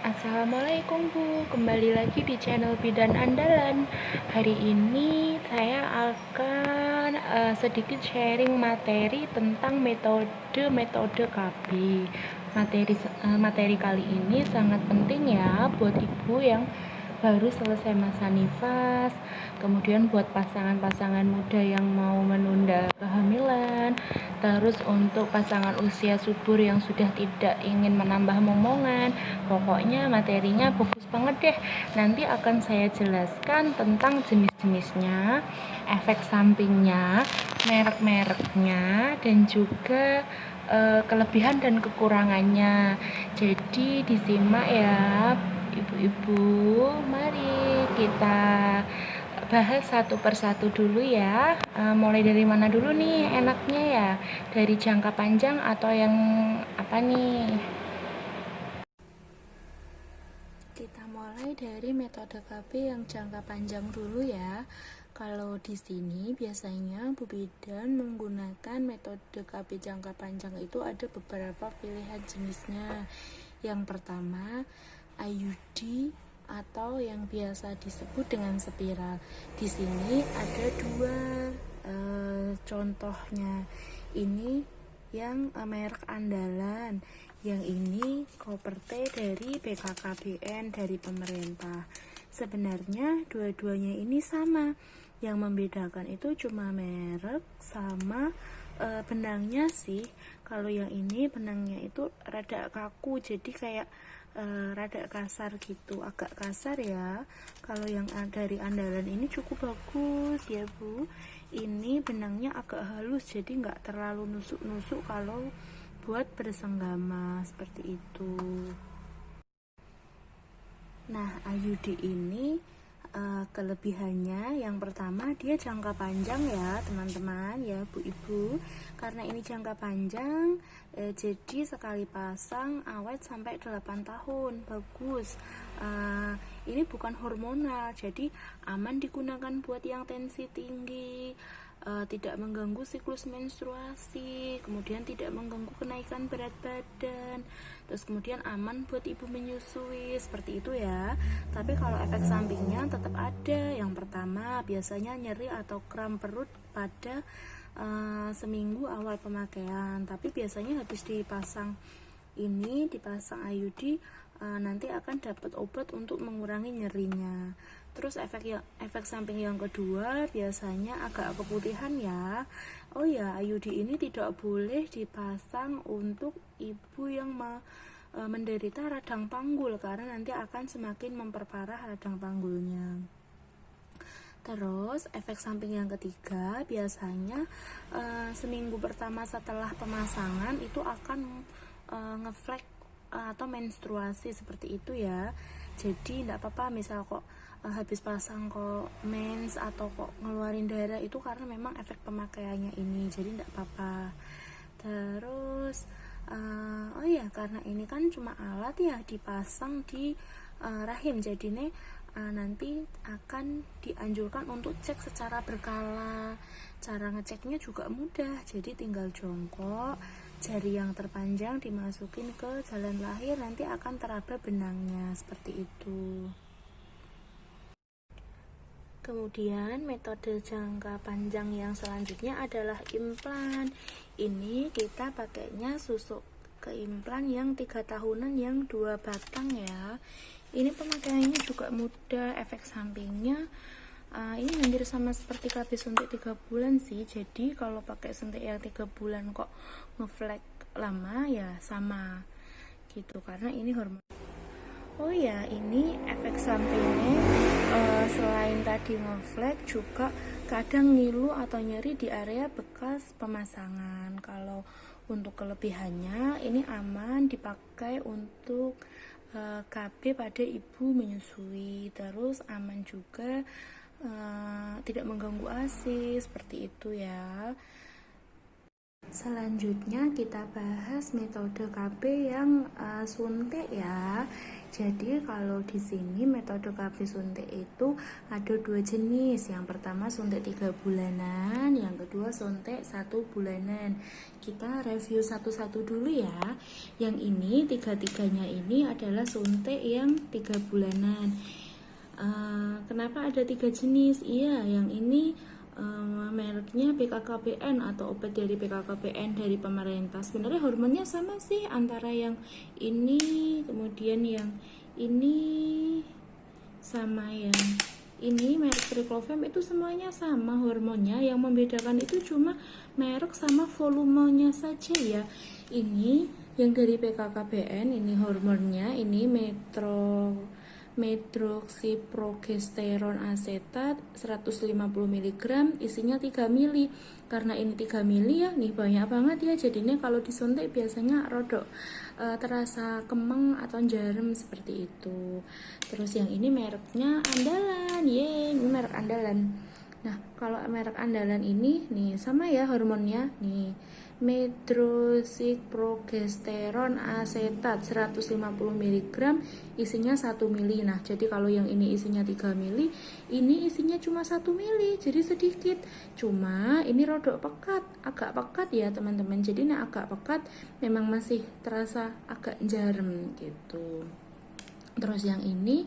Assalamualaikum Bu, kembali lagi di channel Bidan Andalan. Hari ini saya akan sedikit sharing materi tentang metode KB. Materi kali ini sangat penting ya buat ibu yang baru selesai masa nifas, kemudian buat pasangan-pasangan muda yang mau menunda kehamilan, terus untuk pasangan usia subur yang sudah tidak ingin menambah momongan. Pokoknya materinya bagus banget deh. Nanti akan saya jelaskan tentang jenis-jenisnya, efek sampingnya, merek-mereknya, dan juga kelebihan dan kekurangannya. Jadi disimak ya ibu-ibu. Mari kita bahas satu persatu dulu ya. Mulai dari mana dulu nih enaknya ya? Dari jangka panjang atau yang apa nih? Kita mulai dari metode KB yang jangka panjang dulu ya. Kalau di sini biasanya Bu Bidan menggunakan metode KB jangka panjang itu ada beberapa pilihan jenisnya. Yang pertama, IUD atau yang biasa disebut dengan spiral. Di sini ada dua contohnya. Ini yang merek andalan, yang ini Koperté dari BKKBN dari pemerintah. Sebenarnya dua-duanya ini sama, yang membedakan itu cuma merek sama benangnya sih. Kalau yang ini benangnya itu rada kaku, jadi kayak rada kasar gitu, agak kasar ya. Kalau yang dari andalan ini cukup bagus ya Bu. Ini benangnya agak halus, jadi nggak terlalu nusuk-nusuk kalau buat bersenggama seperti itu. Nah, IUD ini kelebihannya yang pertama dia jangka panjang ya teman-teman ya Bu Ibu. Karena ini jangka panjang jadi sekali pasang awet sampai 8 tahun. Bagus. Ini bukan hormonal, jadi aman digunakan buat yang tensi tinggi, tidak mengganggu siklus menstruasi, kemudian tidak mengganggu kenaikan berat badan, terus kemudian aman buat ibu menyusui, seperti itu ya. Tapi kalau efek sampingnya tetap ada. Yang pertama biasanya nyeri atau kram perut pada seminggu awal pemakaian, tapi biasanya habis dipasang IUD nanti akan dapat obat untuk mengurangi nyerinya. Terus efek samping yang kedua biasanya agak keputihan ya. Oh ya, IUD ini tidak boleh dipasang untuk ibu yang menderita radang panggul, karena nanti akan semakin memperparah radang panggulnya. Terus efek samping yang ketiga biasanya seminggu pertama setelah pemasangan itu akan ngeflek atau menstruasi seperti itu ya. Jadi tidak apa-apa misal kok habis pasang kok mens atau kok ngeluarin darah, itu karena memang efek pemakaiannya ini, jadi tidak apa-apa. Terus oh ya, karena ini kan cuma alat ya, dipasang di rahim, jadi nih nanti akan dianjurkan untuk cek secara berkala. Cara ngeceknya juga mudah, jadi tinggal jongkok, jari yang terpanjang dimasukin ke jalan lahir, nanti akan teraba benangnya seperti itu. Kemudian metode jangka panjang yang selanjutnya adalah implan. Ini kita pakainya susuk ke implan yang 3 tahunan yang 2 batang ya. Ini pemakaiannya juga mudah, efek sampingnya ini hampir sama seperti KB suntik 3 bulan sih. Jadi kalau pakai suntik yang 3 bulan kok ngeflek lama ya sama gitu, karena ini hormon. Oh ya, ini efek sampingnya selain tadi ngeflek juga kadang ngilu atau nyeri di area bekas pemasangan. Kalau untuk kelebihannya ini aman dipakai untuk KB pada ibu menyusui, terus aman juga, tidak mengganggu ASI seperti itu ya. Selanjutnya kita bahas metode KB yang suntik ya. Jadi kalau di sini metode KB suntik itu ada dua jenis. Yang pertama suntik 3 bulanan, yang kedua suntik 1 bulanan. Kita review satu-satu dulu ya. Yang ini tiga-tiganya ini adalah suntik yang 3 bulanan. Kenapa ada 3 jenis? Iya, yang ini mereknya BKKBN atau obat dari BKKBN dari pemerintah. Sebenarnya hormonnya sama sih antara yang ini, kemudian yang ini sama yang ini merek Triclofen itu semuanya sama hormonnya. Yang membedakan itu cuma merek sama volumenya saja ya. Ini yang dari PKKBN ini hormonnya ini medroxyprogesterone asetat 150 mg isinya 3 mili. Karena ini 3 mili ya, nih banyak banget ya. Jadinya kalau disuntik biasanya rodok terasa kemeng atau jarum seperti itu. Terus yang ini mereknya andalan. Ini merek andalan. Nah, kalau merek andalan ini nih sama ya hormonnya nih. Medroxyprogesterone asetat 150 mg isinya 1 mili. Nah, jadi kalau yang ini isinya 3 mili, ini isinya cuma 1 mili. Jadi sedikit. Cuma ini rodok pekat, agak pekat ya, teman-teman. Jadi nah agak pekat memang masih terasa agak jarum gitu. Terus yang ini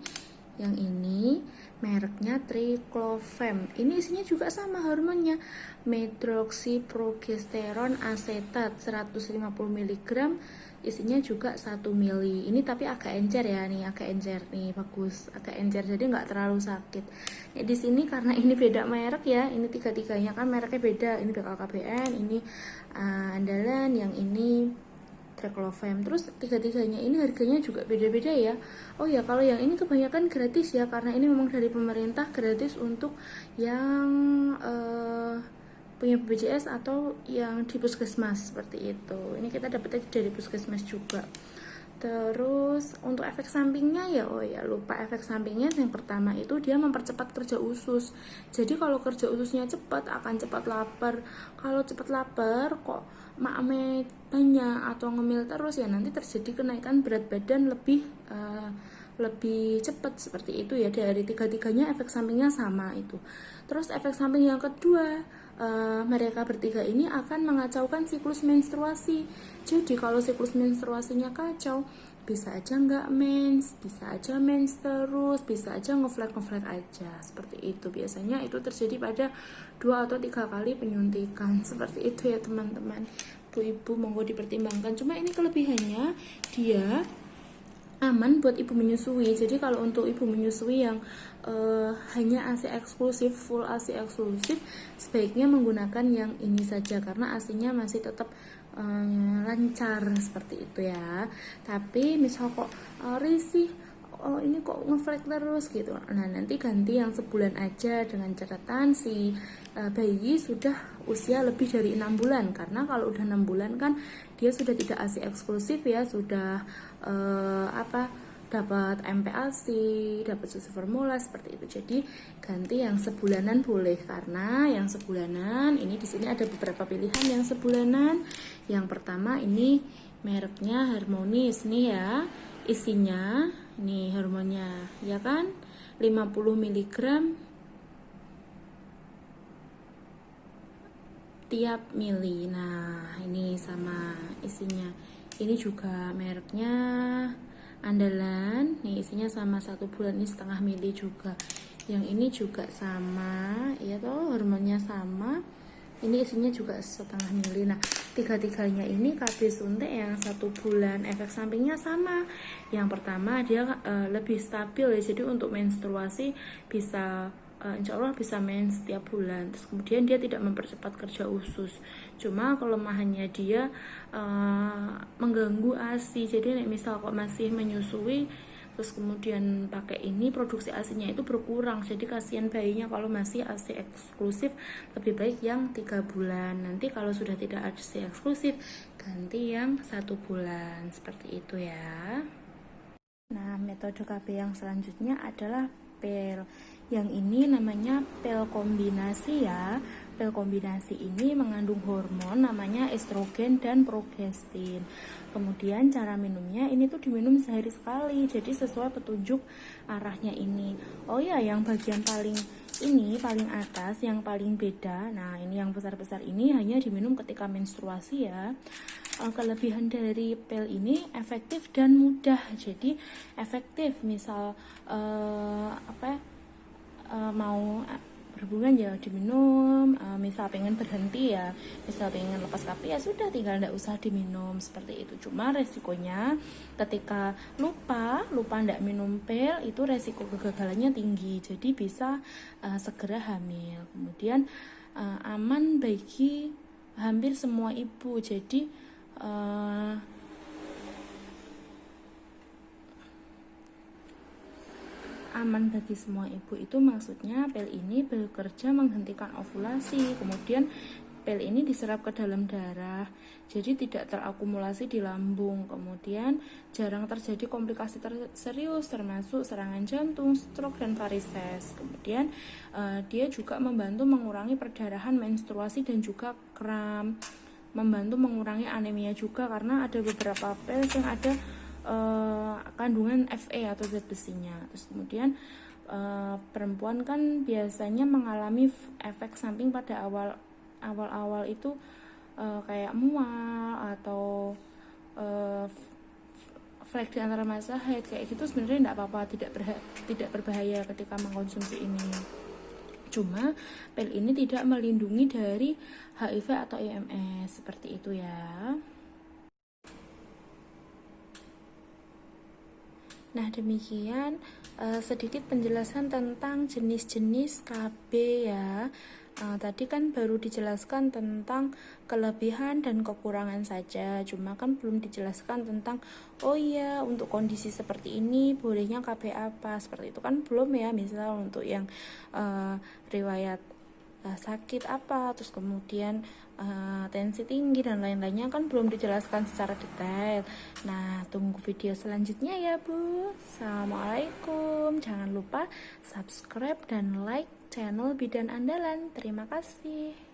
mereknya Triclofen. Ini isinya juga sama hormonnya, medroxyprogesterone asetat 150 mg isinya juga 1 mili. Ini tapi agak encer ya, nih agak encer nih, bagus, agak encer jadi nggak terlalu sakit. Ya, di sini karena ini beda merek ya, ini tiga-tiganya kan mereknya beda. Ini BKKBN, ini andalan, yang ini Triclofen. Terus tiga-tiganya ini harganya juga beda-beda ya. Oh ya, kalau yang ini kebanyakan gratis ya, karena ini memang dari pemerintah, gratis untuk yang punya BPJS atau yang di puskesmas seperti itu. Ini kita dapetnya dari puskesmas juga. Terus untuk efek sampingnya ya, oh ya lupa efek sampingnya. Yang pertama itu dia mempercepat kerja usus. Jadi kalau kerja ususnya cepat akan cepat lapar. Kalau cepat lapar kok makme banyak atau ngemil terus ya, nanti terjadi kenaikan berat badan lebih cepat seperti itu ya. Dari tiga-tiganya efek sampingnya sama itu. Terus efek samping yang kedua, mereka bertiga ini akan mengacaukan siklus menstruasi. Jadi kalau siklus menstruasinya kacau, bisa aja nggak mens, bisa aja mens terus, bisa aja ngeflag aja seperti itu. Biasanya itu terjadi pada 2 atau 3 kali penyuntikan seperti itu ya teman-teman. Ibu monggo dipertimbangkan. Cuma ini kelebihannya, dia aman buat ibu menyusui. Jadi kalau untuk ibu menyusui yang hanya ASI eksklusif, full ASI eksklusif, sebaiknya menggunakan yang ini saja karena ASINya masih tetap lancar seperti itu ya. Tapi misal kok risih, oh ini kok ngeflag terus gitu, nah nanti ganti yang sebulan aja dengan catatan si bayi sudah usia lebih dari 6 bulan. Karena kalau udah 6 bulan kan dia sudah tidak ASI eksklusif ya, sudah dapat MPASI, dapat susu formula seperti itu. Jadi ganti yang sebulanan boleh, karena yang sebulanan ini di sini ada beberapa pilihan yang sebulanan. Yang pertama ini mereknya Harmonis nih ya, isinya nih hormonnya ya kan 50 mg tiap mili. Nah ini sama isinya, ini juga mereknya andalan nih, isinya sama 1 bulan, ini setengah mili juga. Yang ini juga sama ya toh, hormonnya sama, ini isinya juga setengah mili. Nah tiga-tiganya ini KB suntik yang 1 bulan, efek sampingnya sama. Yang pertama dia lebih stabil ya, jadi untuk menstruasi bisa insya Allah bisa mens setiap bulan. Terus kemudian dia tidak mempercepat kerja usus. Cuma kelemahannya dia mengganggu ASI. Jadi misal kok masih menyusui terus kemudian pakai ini, produksi ASINya itu berkurang. Jadi kasihan bayinya kalau masih ASI eksklusif. Lebih baik yang 3 bulan. Nanti kalau sudah tidak ASI eksklusif, ganti yang 1 bulan. Seperti itu ya. Nah metode KB yang selanjutnya adalah pil. Yang ini namanya pil kombinasi ya. Pil kombinasi ini mengandung hormon namanya estrogen dan progestin. Kemudian cara minumnya ini tuh diminum sehari sekali, jadi sesuai petunjuk arahnya ini. Oh ya, yang bagian paling atas yang paling beda. Nah, ini yang besar-besar ini hanya diminum ketika menstruasi ya. Kelebihan dari pil ini efektif dan mudah. Jadi efektif, misal mau berhubungan ya diminum, misal pengen berhenti ya, misal pengen lepas tapi ya sudah, tinggal nggak usah diminum seperti itu. Cuma resikonya ketika lupa nggak minum pil itu resiko kegagalannya tinggi, jadi bisa segera hamil. Kemudian aman bagi hampir semua ibu, jadi aman bagi semua ibu itu maksudnya pil ini bekerja menghentikan ovulasi, kemudian pil ini diserap ke dalam darah, jadi tidak terakumulasi di lambung, kemudian jarang terjadi komplikasi serius termasuk serangan jantung, stroke, dan varises. Kemudian dia juga membantu mengurangi perdarahan menstruasi dan juga kram, membantu mengurangi anemia juga karena ada beberapa pil yang ada kandungan Fe atau zat besinya. Terus kemudian perempuan kan biasanya mengalami efek samping pada awal itu kayak mual atau flek di antara masa haid kayak gitu. Sebenarnya tidak apa-apa, tidak berbahaya ketika mengkonsumsi ini. Cuma pil ini tidak melindungi dari HIV atau IMS seperti itu ya. Nah, demikian sedikit penjelasan tentang jenis-jenis KB ya. Tadi kan baru dijelaskan tentang kelebihan dan kekurangan saja, cuma kan belum dijelaskan tentang oh iya untuk kondisi seperti ini bolehnya KB apa, seperti itu kan belum ya. Misal untuk yang riwayat sakit apa, terus kemudian tensi tinggi dan lain-lainnya kan belum dijelaskan secara detail. Nah, tunggu video selanjutnya ya Bu. Assalamualaikum. Jangan lupa subscribe dan like channel Bidan Andalan. Terima kasih.